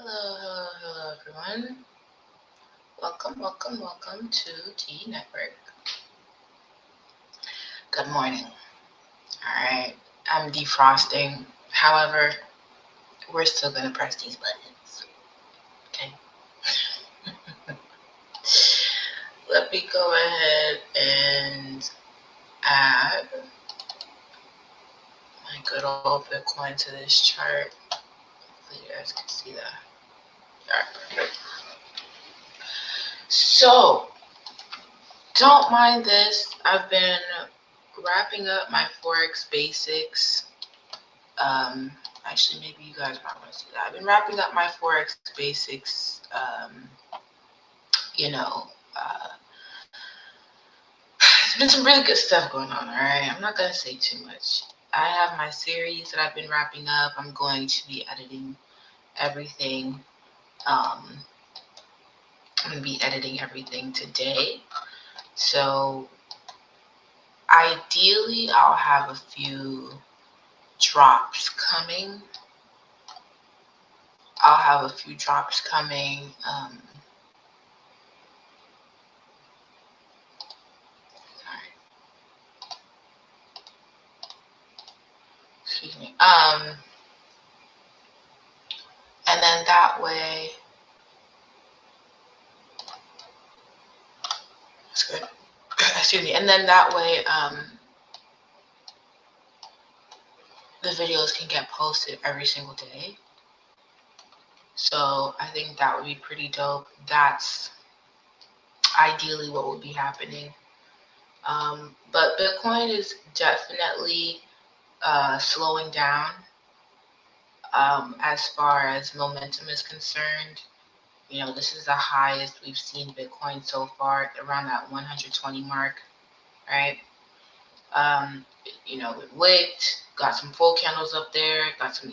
Hello, everyone. Welcome to Dnetwork. Good morning. All right, I'm defrosting. However, we're still gonna press these buttons. Okay. Let me go ahead and add my good old Bitcoin to this chart. Hopefully you guys can see that. All right, perfect. So, don't mind this. I've been wrapping up my Forex basics. Actually, maybe you guys might want to see that. I've been wrapping up my Forex basics. There's been some really good stuff going on. All right, I'm not gonna say too much. I have my series that I've been wrapping up. I'm going to be editing everything. I'm gonna be editing everything today. So ideally, I'll have a few drops coming. Excuse me. And then that way, that's good. Excuse me. And then that way, the videos can get posted every single day. So I think that would be pretty dope. That's ideally what would be happening. But Bitcoin is definitely slowing down as far as momentum is concerned. This is the highest we've seen Bitcoin so far, around that 120 mark, right? It wicked, got some full candles up there, got some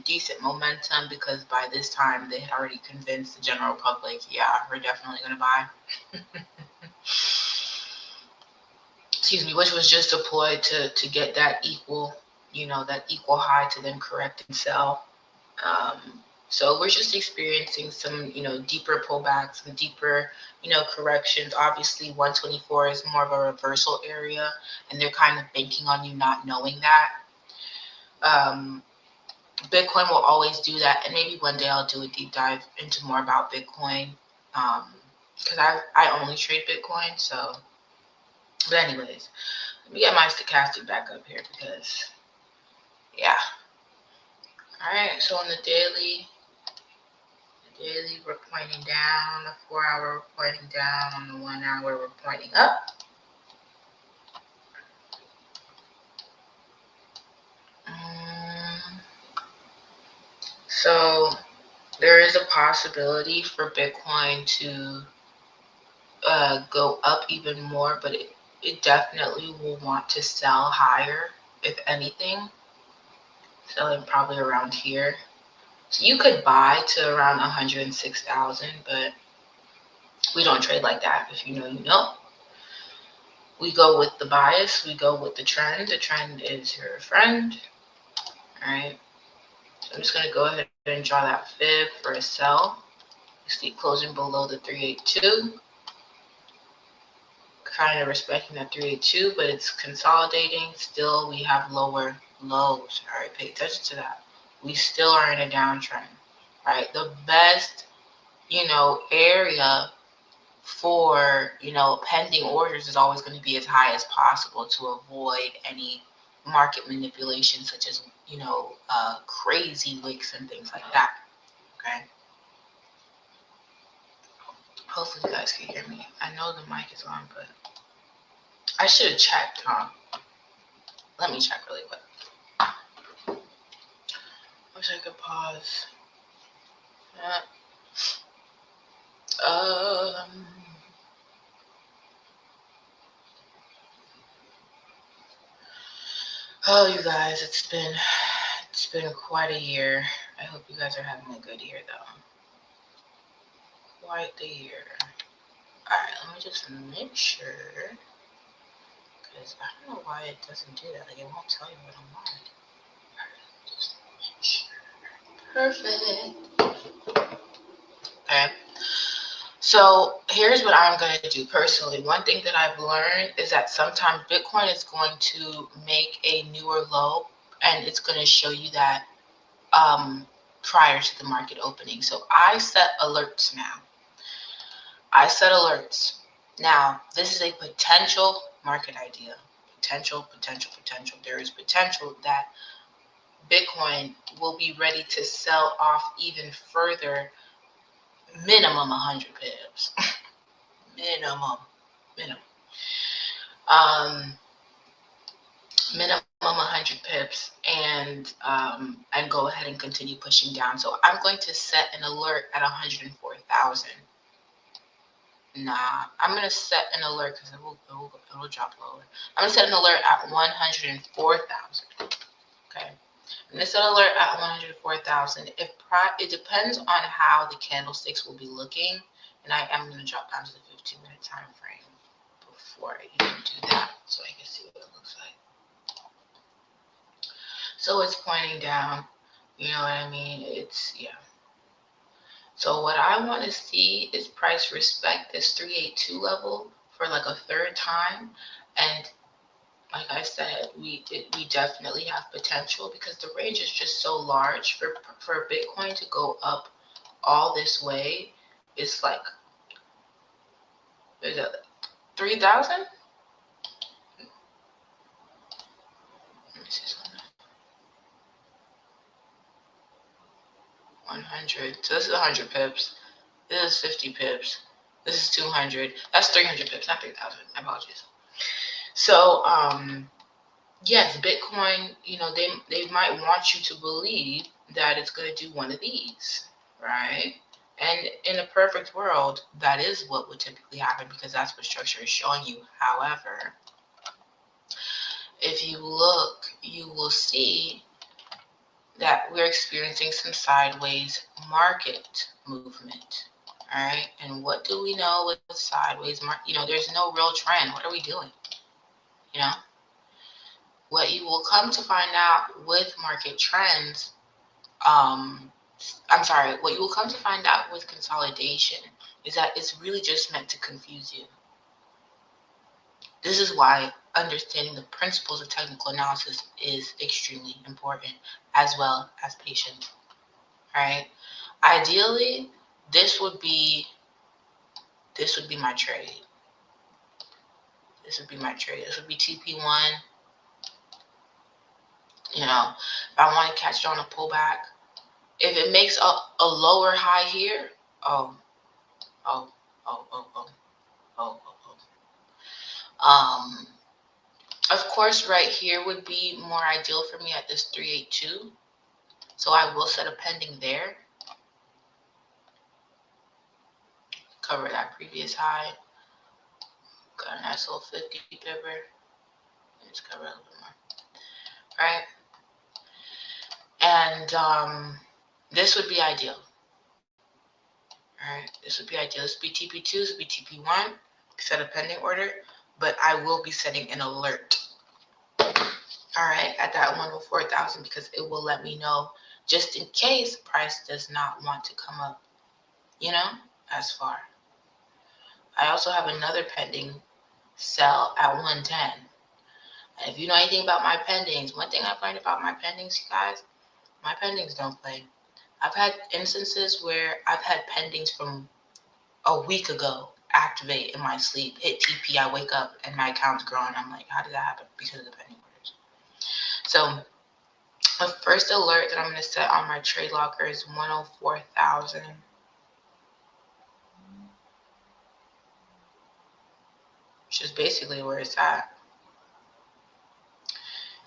decent momentum, because by this time they had already convinced the general public, yeah, we're definitely going to buy. Excuse me, which was just deployed to get that equal high to then correct and sell. So we're just experiencing some, deeper pullbacks, some deeper, corrections. Obviously, 124 is more of a reversal area, and they're kind of banking on you not knowing that. Bitcoin will always do that, and maybe one day I'll do a deep dive into more about Bitcoin, because I only trade Bitcoin. So, but anyways, let me get my stochastic back up here because, yeah. All right, so on the daily, we're pointing down. The 4 hour, we're pointing down. On the 1 hour, we're pointing up. So there is a possibility for Bitcoin to go up even more, but it definitely will want to sell higher, if anything. Selling probably around here. So you could buy to around 106,000, but we don't trade like that. If you know, you know. We go with the bias. We go with the trend. The trend is your friend. All right. So I'm just going to go ahead and draw that fib for a sell. You see closing below the 382. Kind of respecting that 382, but it's consolidating. Still, we have lower lows. All right. Pay attention to that. We still are in a downtrend. Right. The best, area for, pending orders is always going to be as high as possible to avoid any market manipulation, such as, crazy wicks and things like that. Okay. Hopefully you guys can hear me. I know the mic is on, but I should have checked, huh? Let me check really quick. Wish I could pause. Oh, you guys, it's been quite a year. I hope you guys are having a good year, though. Quite the year. Alright, let me just make sure, because I don't know why it doesn't do that. Like, it won't tell you what I'm on. Alright, just make sure. Perfect. Okay. So here's what I'm going to do personally. One thing that I've learned is that sometimes Bitcoin is going to make a newer low, and it's going to show you that prior to the market opening. So I set alerts now. I set alerts. Now, this is a potential market idea. Potential. There is potential that Bitcoin will be ready to sell off even further, minimum 100 pips. minimum. Um, minimum 100 pips, and go ahead and continue pushing down. So I'm going to set an alert at 104,000. Nah, I'm gonna set an alert because it will drop lower. I'm gonna set an alert at 104,000. Okay, I'm gonna set an alert at 104,000. It depends on how the candlesticks will be looking, and I am gonna drop down to the 15-minute time frame before I even do that, so I can see what it looks like. So it's pointing down. You know what I mean? Yeah. So what I want to see is price respect this 382 level for like a third time. And like I said, we definitely have potential because the range is just so large for Bitcoin to go up all this way. It's like, is it 3,000? Let me see something. 100. So this is 100 pips. This is 50 pips. This is 200. That's 300 pips, not 3,000. My apologies. So, yes, Bitcoin, they might want you to believe that it's going to do one of these, right? And in a perfect world, that is what would typically happen because that's what structure is showing you. However, if you look, you will see that we're experiencing some sideways market movement. All right. And what do we know with sideways market? There's no real trend. What are we doing? What you will come to find out with market trends, what you will come to find out with consolidation is that it's really just meant to confuse you. This is why understanding the principles of technical analysis is extremely important, as well as patience. All right. Ideally, this would be my trade. This would be TP1. If I want to catch it on a pullback, if it makes a lower high here, oh. Of course, right here would be more ideal for me at this 382. So I will set a pending there. Cover that previous high. Got a nice little 50 pipper. Let's cover a little bit more. Right? And this would be ideal. All right, this would be ideal. This would be TP2, this would be TP1. Set a pending order, but I will be setting an alert. All right, at that 104,000 because it will let me know just in case price does not want to come up, as far. I also have another pending sell at 110. And if you know anything about my pendings, one thing I've learned about my pendings, you guys, my pendings don't play. I've had instances where I've had pendings from a week ago activate in my sleep, hit TP, I wake up and my account's growing. I'm like, how did that happen? Because of the pending orders. So the first alert that I'm going to set on my trade locker is 104,000. Which is basically where it's at.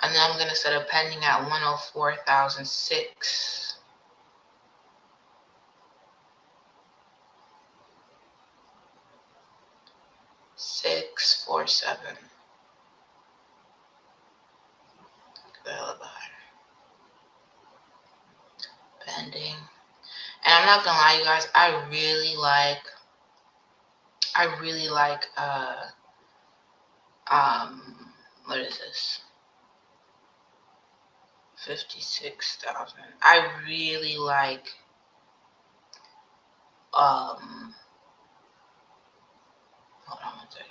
And then I'm going to set a pending at 104,006. 647. Pending. And I'm not gonna lie, you guys, I really like what is this? 56,000. I really like hold on one second.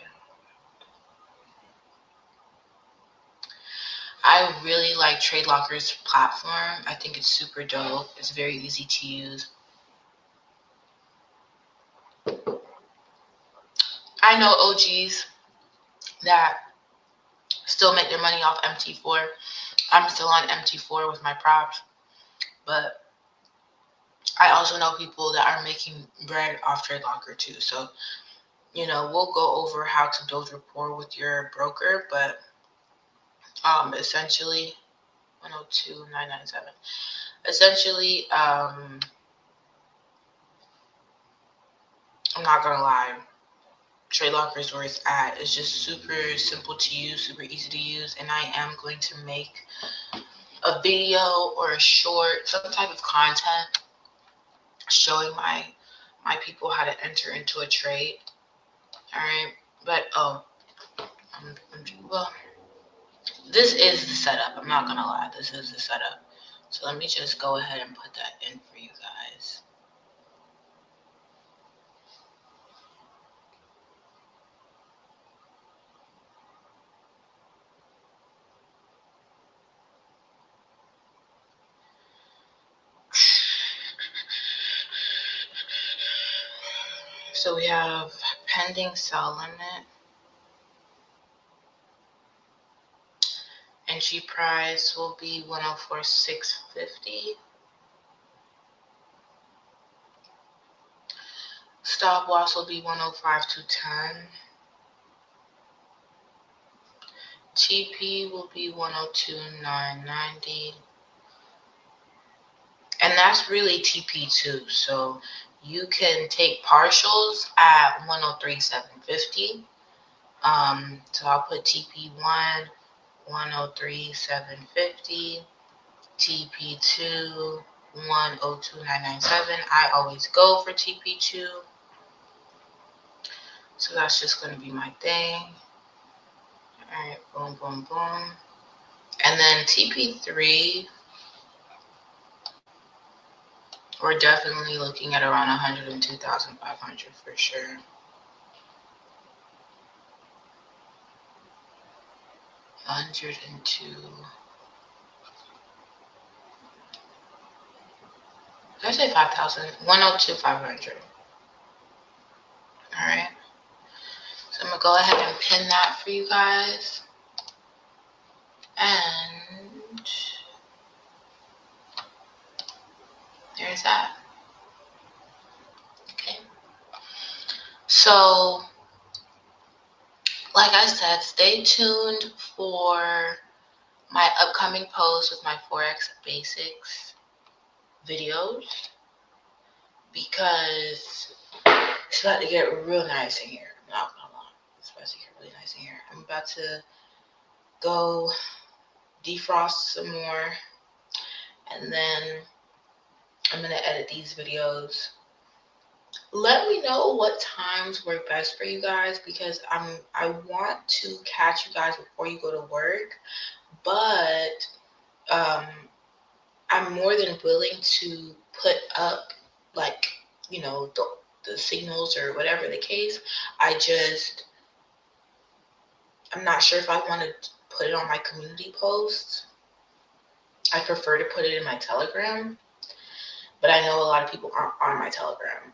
I really like TradeLocker's platform. I think it's super dope. It's very easy to use. I know OGs that still make their money off MT4. I'm still on MT4 with my props, but I also know people that are making bread off TradeLocker too. So, we'll go over how to build rapport with your broker, but essentially 102,997. Essentially, I'm not gonna lie, TradeLocker is where it's at. It's just super simple to use, super easy to use, and I am going to make a video or a short, some type of content showing my people how to enter into a trade. All right, but well, this is the setup. I'm not gonna lie, this is the setup. So let me just go ahead and put that in for you guys. So we have pending sell limit. Entry price will be 104,650. Stop loss will be 105,210. TP will be 102,990. And that's really TP too. So you can take partials at 103,750. So I'll put TP1, 103,750. TP2, 102,997. I always go for TP2. So that's just going to be my thing. All right, boom, boom, boom. And then TP3, we're definitely looking at around 102,500 for sure. 102. Did I say 5,000? 102,500. All right. So I'm going to go ahead and pin that for you guys. And there's that. Okay. So, like I said, stay tuned for my upcoming post with my Forex Basics videos, because it's about to get real nice in here. I'm not gonna lie. It's about to get really nice in here. I'm about to go defrost some more, and then I'm gonna edit these videos. Let me know what times work best for you guys, because I want to catch you guys before you go to work, but I'm more than willing to put up, like, the signals or whatever the case. I'm not sure if I want to put it on my community posts. I prefer to put it in my Telegram, but I know a lot of people aren't on my Telegram.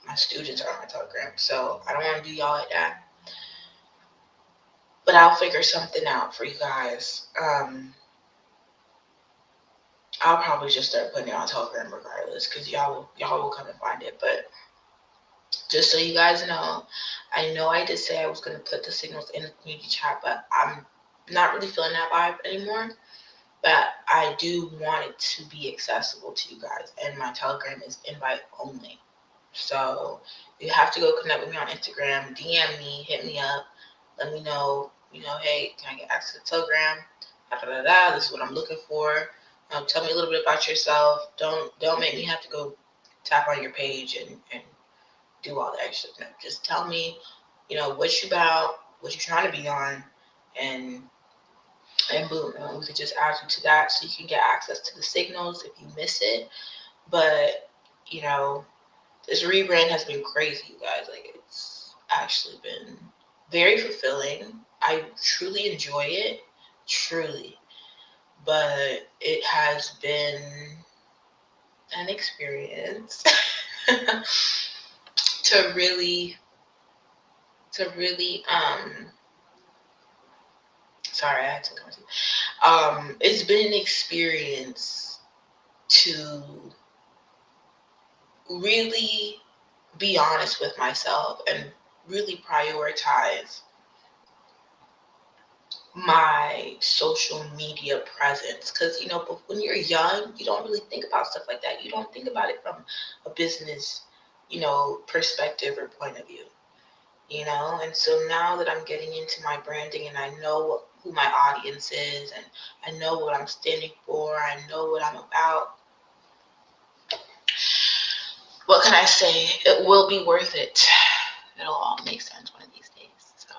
My students are on my Telegram, so I don't want to do y'all like that. But I'll figure something out for you guys. I'll probably just start putting it on Telegram regardless, because y'all will come and find it. But just so you guys know I did say I was going to put the signals in the community chat, but I'm not really feeling that vibe anymore. But I do want it to be accessible to you guys, and my Telegram is invite only. So you have to go connect with me on Instagram, DM me, hit me up, let me know, hey, can I get access to Telegram? This is what I'm looking for. Tell me a little bit about yourself. Don't make me have to go tap on your page and do all the extra stuff. Just tell me, what you about, what you're trying to be on, and boom, we could just add you to that so you can get access to the signals if you miss it. But This rebrand has been crazy, you guys. Like, it's actually been very fulfilling. I truly enjoy it, truly. But it has been an experience to really, sorry, I had to come to, it's been an experience to really be honest with myself and really prioritize my social media presence, because when you're young, you don't really think about stuff like that. You don't think about it from a business perspective or point of view. And so now that I'm getting into my branding and I know who my audience is and I know what I'm standing for, I know what I'm about, what can I say? It will be worth it. It'll all make sense one of these days. So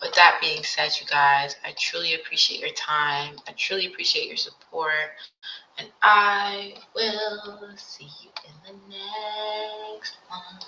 with that being said, you guys, I truly appreciate your time. I truly appreciate your support. And I will see you in the next one.